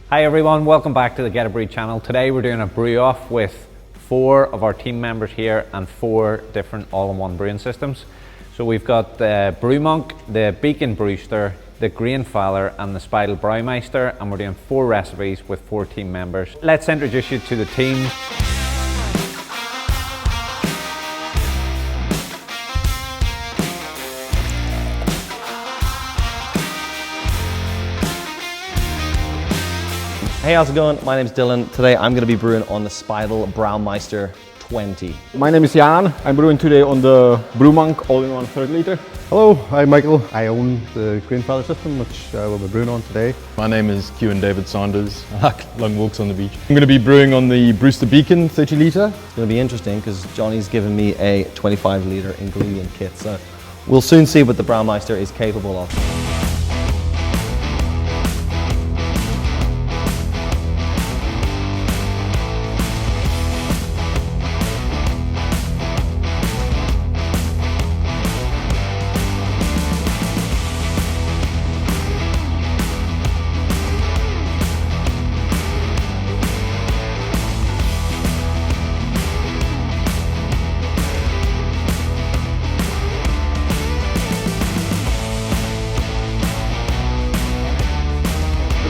Hi everyone, welcome back to the Geterbrewed channel. Today we're doing a brew off with 4 of our team members here and 4 different all-in-one brewing systems. So we've got the BrewMonk, the Beacon Brewster, the Grainfather and the Speidel Braumeister, and we're doing 4 recipes with 4 team members. Let's introduce you to the team. Hey, how's it going? My name's Dylan. Today I'm going to be brewing on the Speidel Braumeister 20. My name is Jan. I'm brewing today on the BrewMonk all-in-one 30 litre. Hello, I'm Michael. I own the Grainfather system, which I will be brewing on today. My name is Kewan David Saunders. I like long walks on the beach. I'm going to be brewing on the Brewster Beacon 30 litre. It's going to be interesting because Johnny's given me a 25 litre ingredient kit, so we'll soon see what the Braumeister is capable of.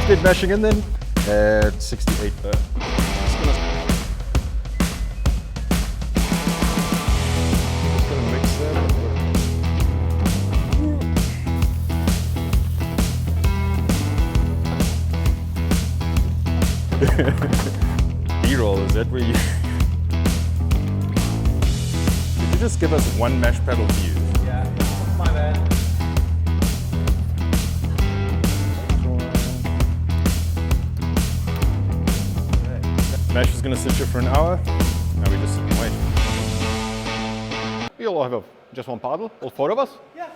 Did meshing in then? 68 there. Just gonna mix that. B-roll, is that where you... Did you just give us one mesh pedal to use? Yeah, my bad. Mesh is going to sit here for an hour. Now we just sit and wait. You'll all have just one paddle, all 4 of us? Yeah.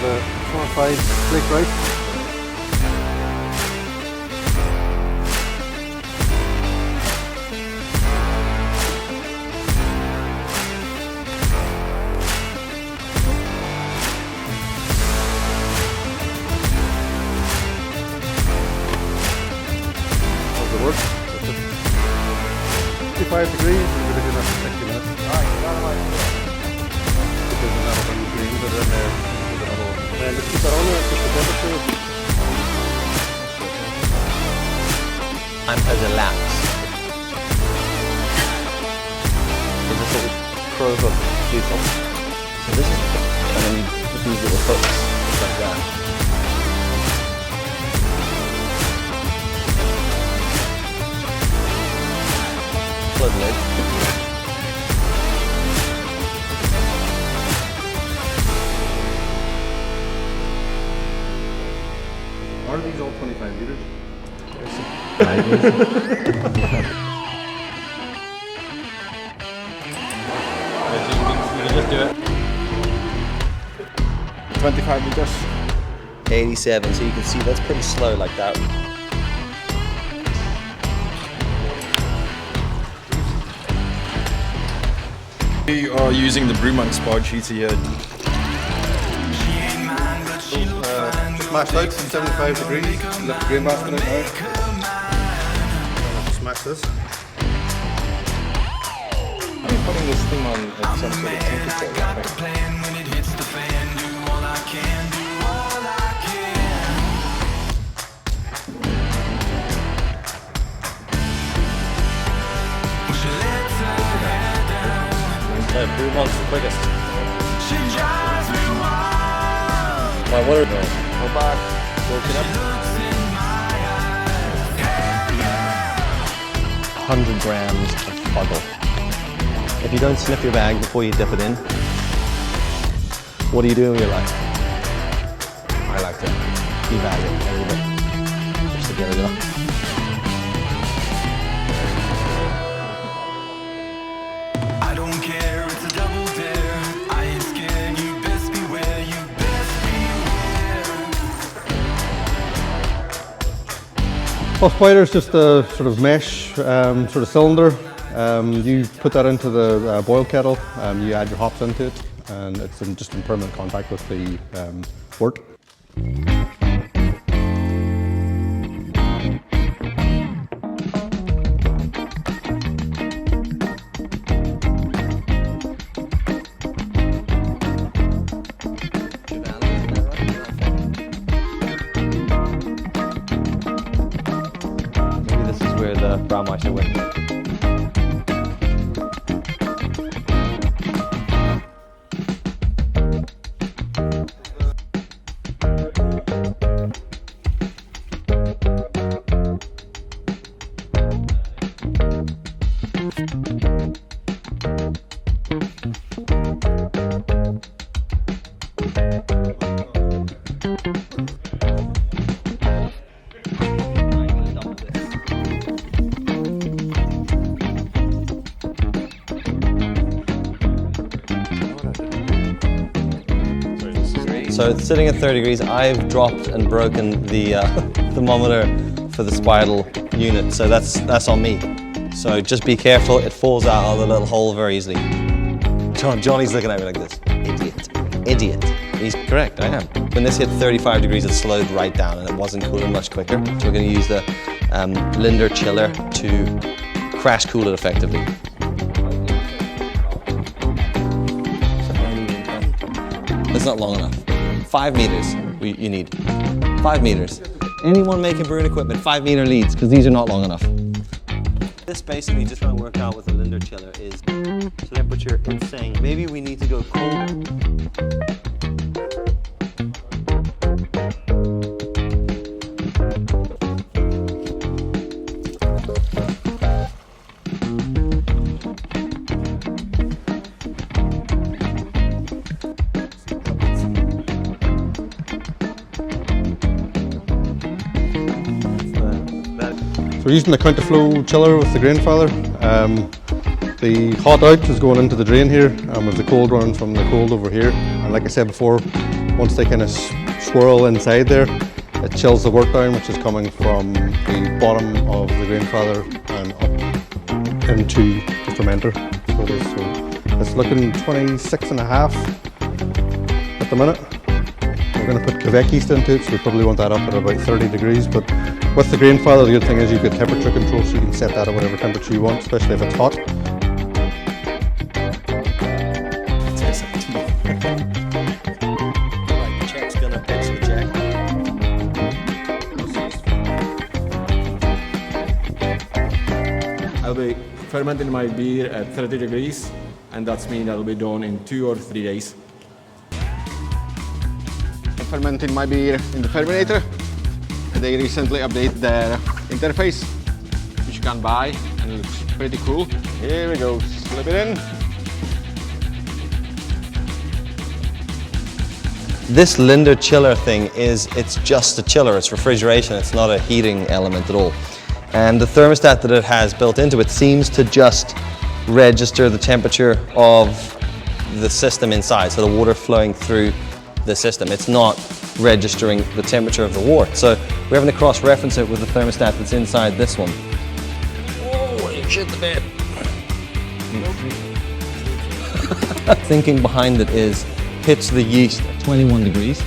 The 4-5 flake rice. How's it work? 55 degrees, we're going to do that for 60 minutes. Alright, because we're not up on the green, but then there. And let's keep that on there, keep the temperature. Time has elapsed. So this little crow hook diesel. So this is, and then you put these little hooks like that. Plug lid. Are these all 25 liters? You can just do it. 25 liters. 87, so you can see that's pretty slow like that. We are using the BrewMonk spod heater here. Just mashed out from 75 degrees. Lift the grain basket out now. Smash this. I'm putting this thing on at some sort of temperature. BrewMonk's the quickest. My water bill. Go back. Woken up. 100 grams of fuggle. If you don't sniff your bag before you dip it in, what do you do in your life? I like to debag it a little bit, just to get it up. I don't care, it's a double dare. I ain't scared, you best beware, you best beware. Well, Speidel is just a sort of mesh sort of cylinder. You put that into the boil kettle, you add your hops into it, and it's just in permanent contact with the wort. Maybe this is where the Braumeister went. So it's sitting at 30 degrees. I've dropped and broken the thermometer for the Speidel unit, so that's on me. So just be careful, it falls out of the little hole very easily. Johnny's looking at me like this. Idiot. He's correct, I am. When this hit 35 degrees, it slowed right down and it wasn't cooling much quicker. So we're going to use the Linder chiller to crash cool it effectively. It's not long enough. 5 meters you need. 5 meters. Anyone making brewing equipment, 5 meter leads, because these are not long enough. This basically, just trying to work out with the Linder chiller, is temperature insane. Maybe we need to go cold. So we're using the counterflow chiller with the Grainfather. The hot out is going into the drain here, with the cold running from the cold over here. And like I said before, once they kind of swirl inside there, it chills the wort down, which is coming from the bottom of the Grainfather and up into the fermenter. So it's looking 26.5 at the minute. We're going to put Quebec yeast into it, so we probably want that up at about 30 degrees. But with the Grainfather, the good thing is you've got temperature control, so you can set that at whatever temperature you want, especially if it's hot. Czech's gonna pitch the Czech. I'll be fermenting my beer at 30 degrees, and that's mean that'll be done in 2 or 3 days. I'm fermenting my beer in the Ferminator. They recently updated their interface, which you can buy, and it looks pretty cool. Here we go, slip it in. This Linder chiller thing it's just a chiller, it's refrigeration, it's not a heating element at all. And the thermostat that it has built into it seems to just register the temperature of the system inside, so the water flowing through the system. It's not registering the temperature of the wort. So we're having to cross-reference it with the thermostat that's inside this one. Oh, you shit the bed. Thinking behind it is pitch the yeast at 21 degrees.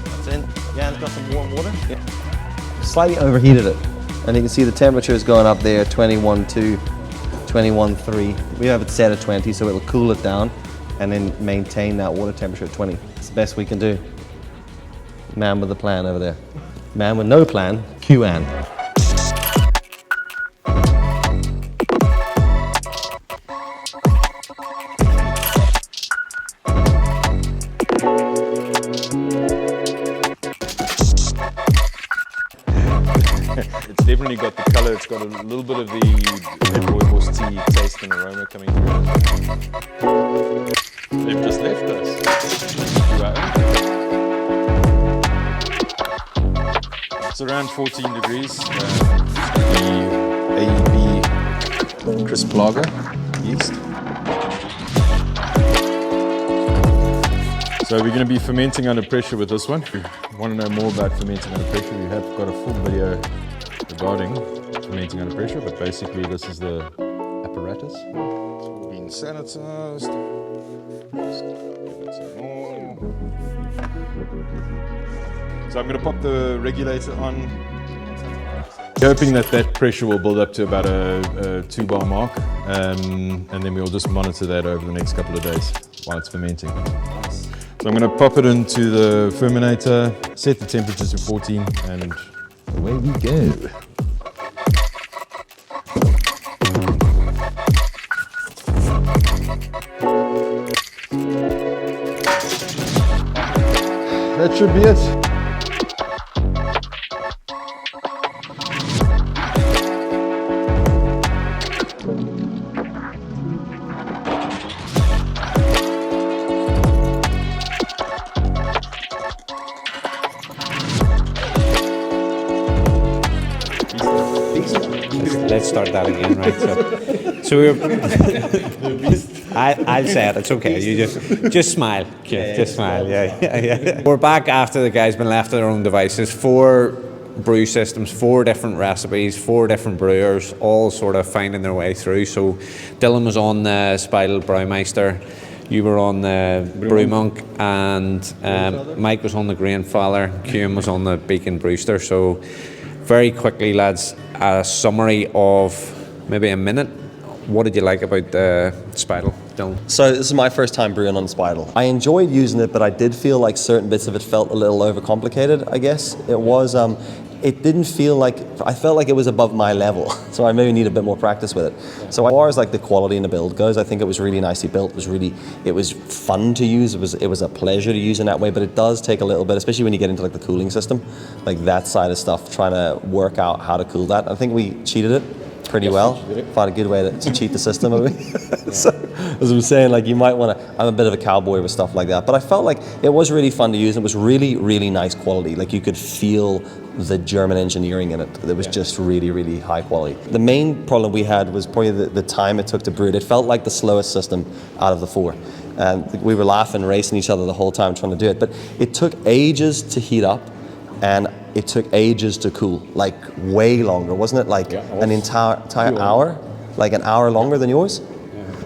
That's in. Yeah, it's got some warm water. Yeah. Slightly overheated it, and you can see the temperature is going up there, 21.2, 21.3. We have it set at 20, so it'll cool it down and then maintain that water temperature at 20. It's the best we can do. Man with a plan over there. Man with no plan, Q-An. definitely got the color. It's got a little bit of the Rooibos tea taste and aroma coming through. They've just left us. It's around 14 degrees. The AEB crisp lager yeast. So we're going to be fermenting under pressure with this one. If you want to know more about fermenting under pressure, we have got a full video regarding fermenting under pressure, but basically this is the apparatus. It's been sanitized. Just give it some more. So I'm going to pop the regulator on. Hoping that that pressure will build up to about a 2 bar mark, and then we'll just monitor that over the next couple of days while it's fermenting. So I'm going to pop it into the fermentator, set the temperature to 14, and away we go. That should be it. Let's start that again, right? So we're. I'll say it. It's okay. You just smile. Just smile. Yeah. We're back after the guys been left to their own devices. 4 brew systems, 4 different recipes, 4 different brewers, all sort of finding their way through. So Dylan was on the Speidel Braumeister. You were on the BrewMonk, and Mike was on the Grainfather. Cian was on the Beacon Brewster. So very quickly, lads, a summary of maybe a minute. What did you like about the Speidel, Dylan? So this is my first time brewing on Speidel. I enjoyed using it, but I did feel like certain bits of it felt a little overcomplicated, I guess. It was, it didn't feel like, I felt like it was above my level. So I maybe need a bit more practice with it. So as far as like the quality in the build goes, I think it was really nicely built. It was fun to use. It was a pleasure to use in that way, but it does take a little bit, especially when you get into like the cooling system, like that side of stuff, trying to work out how to cool that. I think we cheated it pretty well. Found a good way to cheat the system. So, as I'm saying, like you might want to, I'm a bit of a cowboy with stuff like that, but I felt like it was really fun to use. It was really, really nice quality. Like you could feel the German engineering in it. It was just really, really high quality. The main problem we had was probably the time it took to brew it. It felt like the slowest system out of the 4. And we were laughing, racing each other the whole time trying to do it. But it took ages to heat up, and it took ages to cool, like way longer, wasn't it? Like an entire hour, like an hour longer than yours?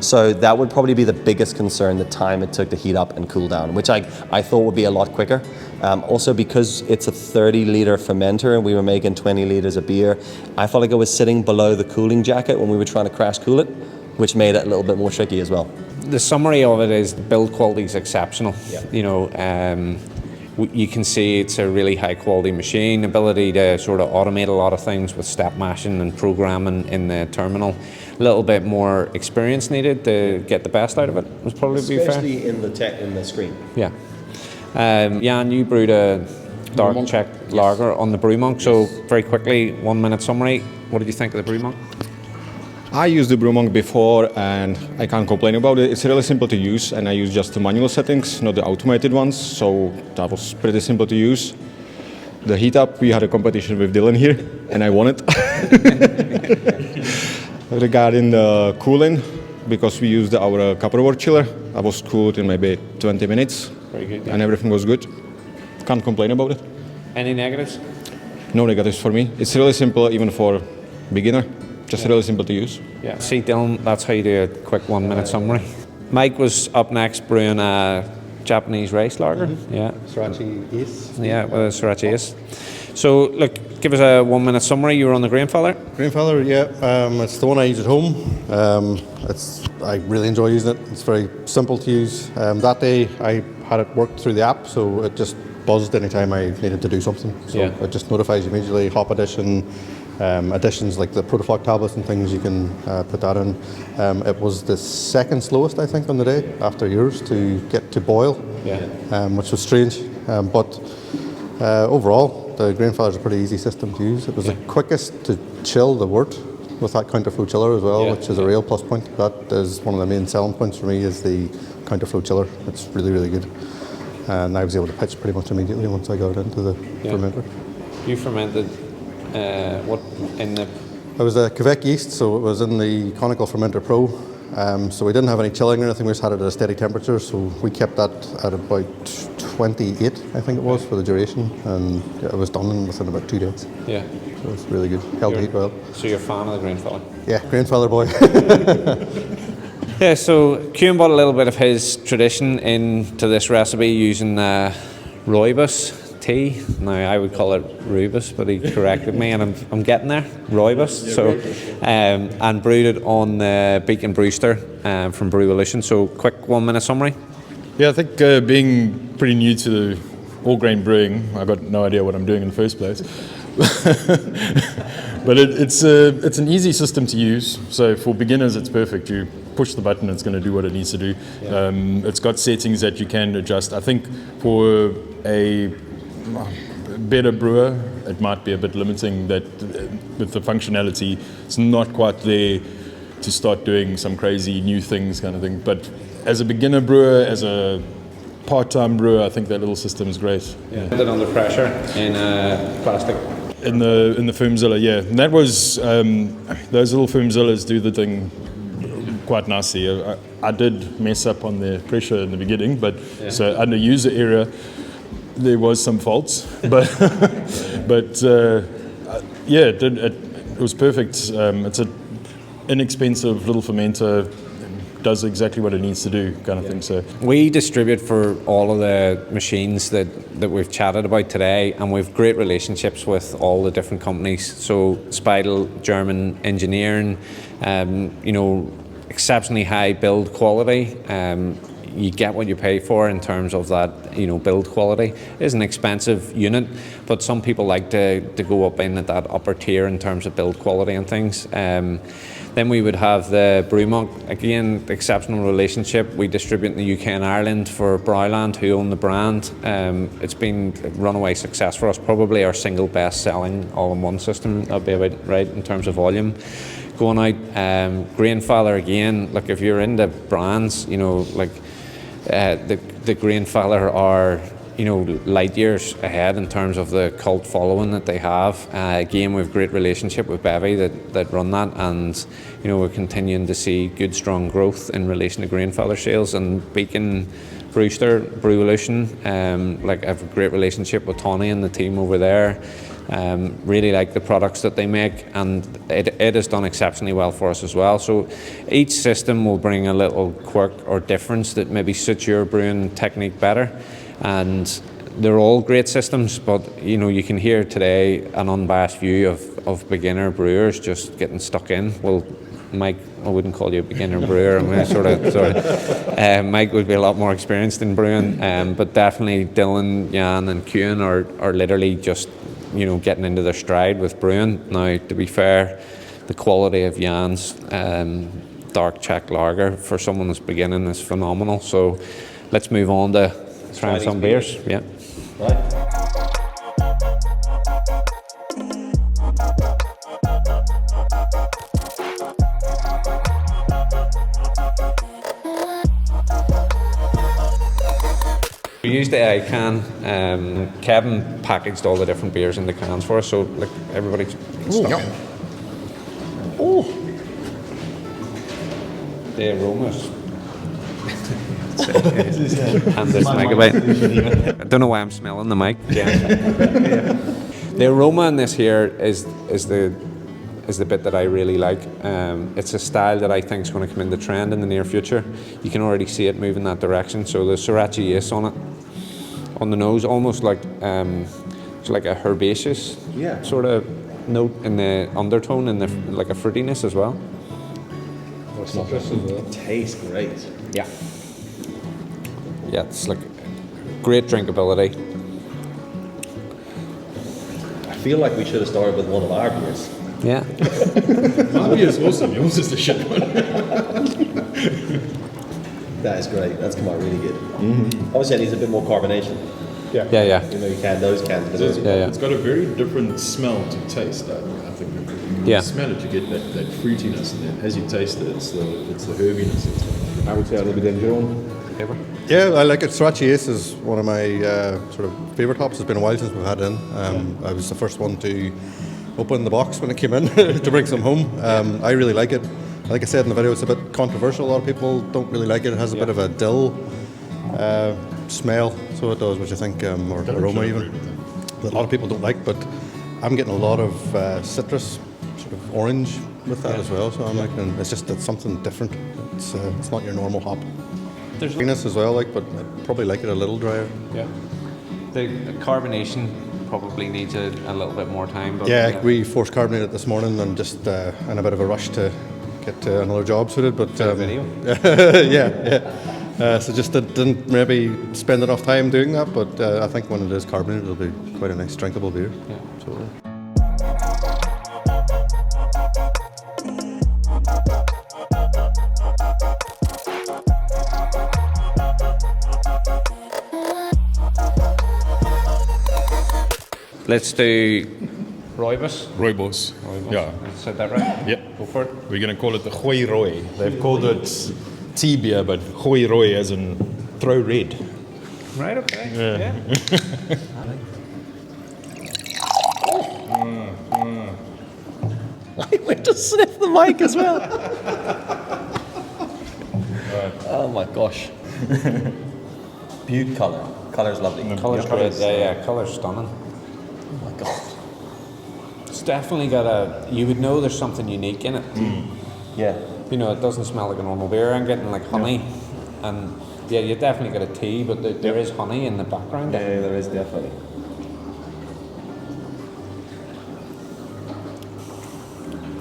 So that would probably be the biggest concern, the time it took to heat up and cool down, which I thought would be a lot quicker. Also because it's a 30-liter fermenter and we were making 20 liters of beer, I felt like it was sitting below the cooling jacket when we were trying to crash cool it, which made it a little bit more tricky as well. The summary of it is the build quality is exceptional. You know, you can see it's a really high quality machine, ability to sort of automate a lot of things with step mashing and programming in the terminal. A little bit more experience needed to get the best out of it, would probably be fair. Especially in the screen. Yeah. Jan, you brewed a dark Czech lager on the BrewMonk, so very quickly, 1 minute summary. What did you think of the BrewMonk? I used the BrewMonk before and I can't complain about it. It's really simple to use and I use just the manual settings, not the automated ones, so that was pretty simple to use. The heat up, we had a competition with Dylan here and I won it. Regarding the cooling, because we used our copperwort chiller, I was cooled in maybe 20 minutes. Very good. And everything was good. Can't complain about it. Any negatives? No negatives for me. It's really simple even for beginner. Just really simple to use. Yeah. See, Dylan, that's how you do a quick 1 minute summary. Mike was up next brewing a Japanese rice lager. Yeah. Sriracha Ace. Yeah, with a Sriracha Ace. So, look, give us a 1 minute summary. You were on the Grainfather? Grainfather, yeah. It's the one I use at home. I really enjoy using it. It's very simple to use. That day I had it worked through the app, so it just buzzed anytime I needed to do something. So it just notifies you immediately. Hop addition, additions like the Protofog tablets and things, you can put that in. It was the second slowest, I think, on the day after yours to get to boil, which was strange. But overall, the Grainfather is a pretty easy system to use. It was the quickest to chill the wort with that counterflow chiller as well, which is a real plus point. That is one of the main selling points for me, is the counterflow chiller. It's really, really good. And I was able to pitch pretty much immediately once I got it into the fermenter. You fermented what in the... It was a Quebec yeast, so it was in the Conical Fermenter Pro. So we didn't have any chilling or anything, we just had it at a steady temperature, so we kept that at about 28, I think it was, for the duration, and it was done within about 2 days. Yeah. So it's really good, held the heat well. So you're a fan of the Grainfather? Yeah, Grainfather boy. Yeah, so Cian brought a little bit of his tradition into this recipe using Rooibos tea. Now I would call it Rooibos, but he corrected me, and I'm getting there. Rooibos. So, and brewed it on the Beacon Brewster from Brewvolution. So, quick 1 minute summary. Yeah, I think being pretty new to all grain brewing, I got no idea what I'm doing in the first place. But it's an easy system to use. So for beginners, it's perfect. You push the button, it's going to do what it needs to do. Yeah. It's got settings that you can adjust. I think for a better brewer, it might be a bit limiting that with the functionality, it's not quite there to start doing some crazy new things kind of thing. But as a beginner brewer, as a part-time brewer, I think that little system is great. Yeah. Put it under pressure in plastic. In the Firmzilla, yeah. And that was those little Firmzillas do the thing quite nicely. I did mess up on the pressure in the beginning, but so under user error, there was some faults, but yeah, it was perfect. It's an inexpensive little fermenter. Does exactly what it needs to do, kind of thing. So we distribute for all of the machines that we've chatted about today, and we've great relationships with all the different companies. So Speidel, German engineering, you know, exceptionally high build quality. You get what you pay for in terms of that, you know, build quality. It is an expensive unit, but some people like to go up in at that upper tier in terms of build quality and things. Then we would have the BrewMonk, again, exceptional relationship. We distribute in the UK and Ireland for Browland, who own the brand. It's been a runaway success for us, probably our single best selling all-in-one system, that'd be about right in terms of volume. Going out, Grainfather again, look, if you're into brands, you know, like the Grainfather are, you know, light years ahead in terms of the cult following that they have. Again, we have great relationship with Bevy that run that, and you know, we're continuing to see good strong growth in relation to Grainfather sales. And Beacon Brewster, Brewvolution, like I have a great relationship with Tony and the team over there. Really like the products that they make, and it has done exceptionally well for us as well. So each system will bring a little quirk or difference that maybe suits your brewing technique better. And they're all great systems, but you know, you can hear today an unbiased view of beginner brewers just getting stuck in. Well, Mike, I wouldn't call you a beginner brewer. I mean, sort of. Mike would be a lot more experienced in brewing, but definitely Dylan, Jan, and Cian are literally just, you know, getting into their stride with brewing. Now, to be fair, the quality of Jan's dark Czech Lager for someone that's beginning is phenomenal. So let's move on to trying some beers. Yeah. Right. We used the AI can. Kevin packaged all the different beers in the cans for us, so like everybody's stuck in. Oh, the aromas. And this megabyte. I don't know why I'm smelling the mic. The aroma in this here is the bit that I really like. It's a style that I think is going to come into trend in the near future. You can already see it moving that direction. So the Sriracha Ace on it, on the nose, almost like it's like a herbaceous sort of note in the undertone, and like a fruitiness as well. It tastes great. Yeah. Yeah, it's like great drinkability. I feel like we should have started with one of our beers. Yeah. My beer is awesome. Yours is the shit one. That is great. That's come out really good. Mm-hmm. Obviously, it needs a bit more carbonation. Yeah. Yeah, yeah. You know, you can those cans. But It's, Yeah, yeah. it's got a very different smell to taste. I think when Yeah. you smell it, you get that fruitiness, and then as you taste it, it's the herbiness. I would say a little bit danger one. Yeah, I like it. Sriracha Ace is one of my sort of favourite hops. It's been a while since we've had it in. I was the first one to open the box when it came in to bring some home. I really like it. Like I said in the video, it's a bit controversial. A lot of people don't really like it. It has a bit of a dill smell, so it does, which I think, or aroma even, that a lot of people don't like. But I'm getting a lot of citrus, sort of orange with that as well. So I'm like, and it's something different. It's not your normal hop. There's sweetness as well, like, but I'd probably like it a little drier. Yeah. The carbonation probably needs a little bit more time. But Yeah, we forced carbonated it this morning and just in a bit of a rush to get another job suited. But video. So just didn't maybe spend enough time doing that. But I think when it is carbonated, it'll be quite a nice drinkable beer. Yeah. Totally. Let's do Rooibos. Rooibos. Yeah. Said that right? Yep. Go for it. We're going to call it the Gooi Rooi. They've called it tea beer, but Gooi Rooi as in throw red. Right, okay. Yeah. I went to sniff the mic as well. Oh my gosh. Beaut colour. Colour's lovely. Colour's great. Yeah, colour's stunning. Oh my god. It's definitely got you would know there's something unique in it. Yeah. You know, it doesn't smell like a normal beer. I'm getting like honey, and yeah, you definitely got a tea, but there is honey in the background. Yeah, there is definitely.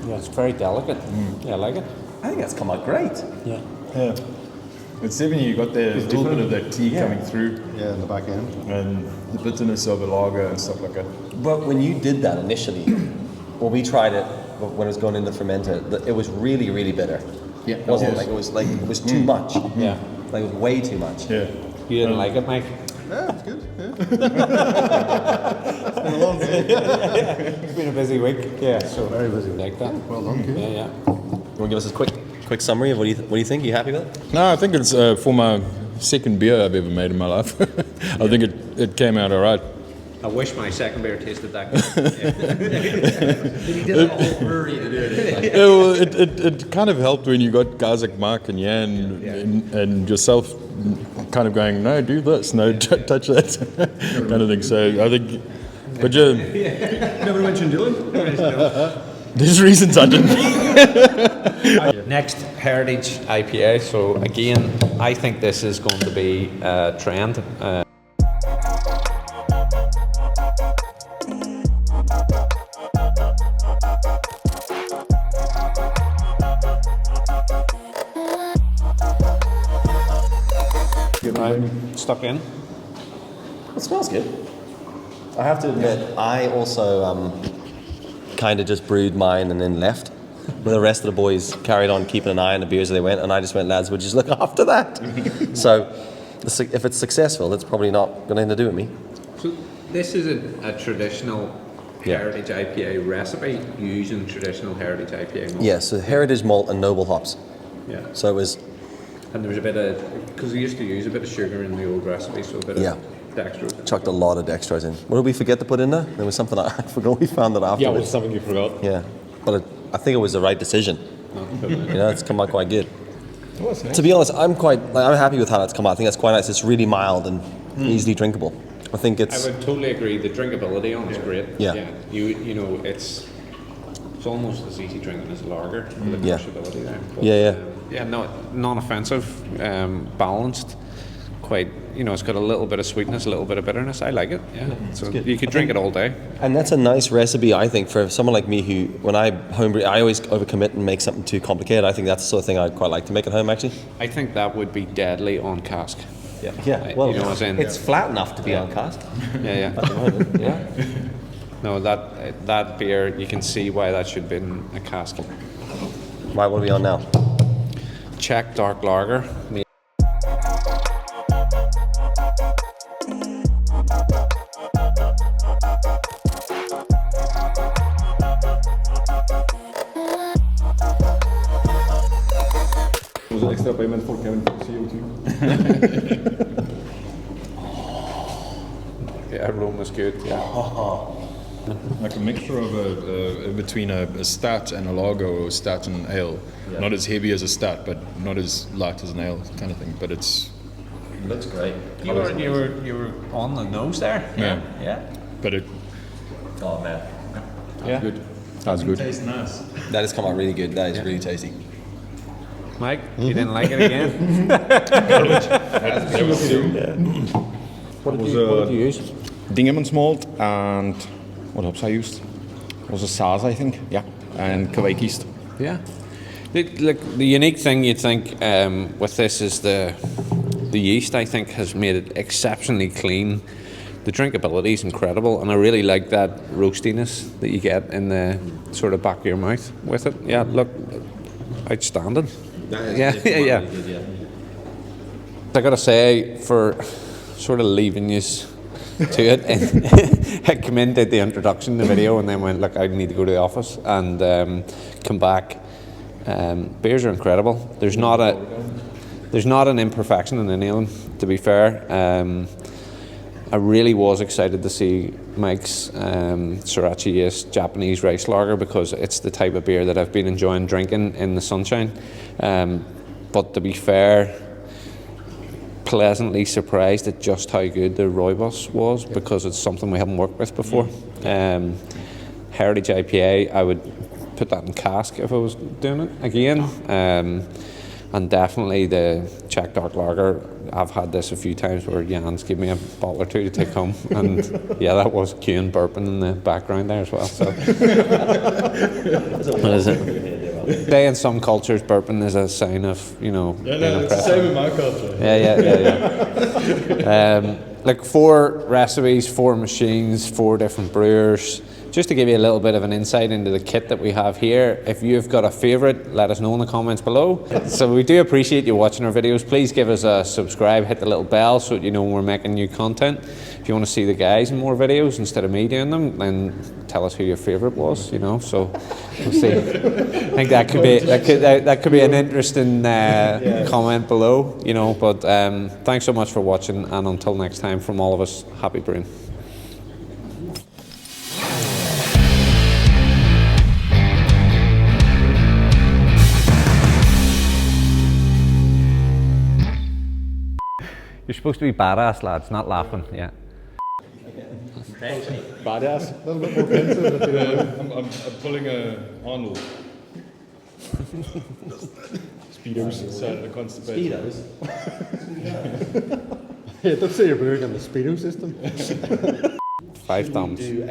Yeah, it's very delicate. Yeah, I like it. I think that's come out great. Yeah. Yeah. It's definitely, you got the little bit of that tea coming through, Yeah, in the back end. and the bitterness of a lager and stuff like that. But when you did that initially, when we tried it, when it was going in the fermenter, it was really, really bitter. Yeah. Wasn't Yes. it? It was too much. Yeah. Like it was way too much. Yeah. You didn't like it, Mike? Yeah, it's good. Yeah. It's been a busy week. Yeah, so very busy. Like that. Well done, Keith. Yeah, yeah. You want to give us a quick summary of what do you think? Are you happy with it? No, I think it's for my second beer I've ever made in my life. I think it came out all right. I wish my second beer tasted that good. It kind of helped when you got guys like Mark and Jan and yourself kind of going, no, do this, no, touch that, kind of thing. So I think, but Never mentioned Dylan. there's reasons I didn't. Next, Heritage IPA. So again, I think this is going to be a trend. Stuck in. It smells good. I have to admit, I also kind of just brewed mine and then left. But the rest of the boys carried on keeping an eye on the beers as they went, and I just went, lads, we'll just look after that. So if it's successful, it's probably not going to have to do with me. So this is a traditional Heritage IPA recipe using traditional Heritage IPA malt. Yeah, so heritage malt and noble hops. Yeah. So it was, And there was a bit of, because we used to use a bit of sugar in the old recipe, so a bit Yeah. of dextrose. chucked a lot of dextrose in. What did we forget to put in there? There was something I forgot. We found it afterwards. something you forgot. Yeah, but I think it was the right decision. You know, it's come out quite good. To be honest, I'm happy with how that's come out. I think that's quite nice. It's really mild and easily drinkable. I think I it's would totally agree. The drinkability on it's great. Yeah. You know, it's almost as easy drinking as a lager. The Yeah. crushability there. But, Yeah. yeah, no, non-offensive, balanced. Quite, you know, it's got a little bit of sweetness, a little bit of bitterness. I like it. Yeah. So you could drink it all day. and that's a nice recipe, I think, for someone like me who, when I homebrew, I always overcommit and make something too complicated. I think that's the sort of thing I'd quite like to make at home, actually. I think that would be deadly on cask. Yeah. Well, You know what I'm saying? it's flat enough to be on cast. Yeah, yeah. Yeah. No, that beer, you can see why that should be in a cask. Right, what are we on now? Czech Dark Lager. up, I meant for Kevin for CO2. Yeah, aroma's good. Yeah. Like a mixture of between a stout and a lager or a stout and an ale. Yeah. Not as heavy as a stout, but not as light as an ale kind of thing. But it's Looks great. You were on the nose there. Yeah. Yeah. but it Oh man, Yeah. good. That's good. Tastes nice. that has come out really good. That is really tasty. Mike, you didn't like it again? What did you use? Dingemans malt and what hops I used? It was a Saaz, I think. Yeah, and Kwijk yeast. Yeah. The unique thing you'd think with this is the yeast, I think, has made it exceptionally clean. The drinkability is incredible, and I really like that roastiness that you get in the sort of back of your mouth with it. Yeah, look, outstanding. Yeah. I gotta say, for sort of leaving you to it, and I came in, did the introduction, the video, and then went, look, I need to go to the office, and come back. Beers are incredible. There's not an imperfection in any of them, to be fair. I really was excited to see Mike's Sriracha Yeast Japanese rice lager, because it's the type of beer that I've been enjoying drinking in the sunshine. But to be fair, pleasantly surprised at just how good the Rooibos was, because it's something we haven't worked with before. Heritage IPA, I would put that in cask if I was doing it again. And definitely the Czech Dark Lager. I've had this a few times where Jan's give me a bottle or two to take home, and yeah, that was queuing burping in the background there as well. So, what is it? Say in some cultures, burping is a sign of, being it's the same in my culture. Yeah. Like 4 recipes, 4 machines, 4 different brewers. Just to give you a little bit of an insight into the kit that we have here, if you've got a favourite, let us know in the comments below. So we do appreciate you watching our videos. Please give us a subscribe, hit the little bell so that you know when we're making new content. If you want to see the guys in more videos instead of me doing them, then tell us who your favourite was, So we'll see. I think that could be an interesting comment below, But thanks so much for watching, and until next time, from all of us, happy brewing. You're supposed to be badass, lads, not laughing. Yeah. Badass. A little bit more offensive. I'm pulling a Arnold. Speedos inside the constipation. Yeah, don't say you're brewing on the Speedo system. 5 thumbs. Do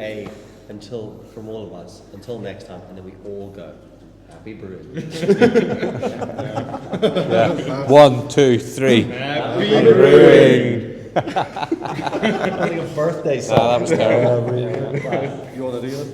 from all of us, until next time, and then we all go, happy brewing. Yeah. 1, 2, 3. Happy brewing. I think a birthday song. That was terrible. You want to do that?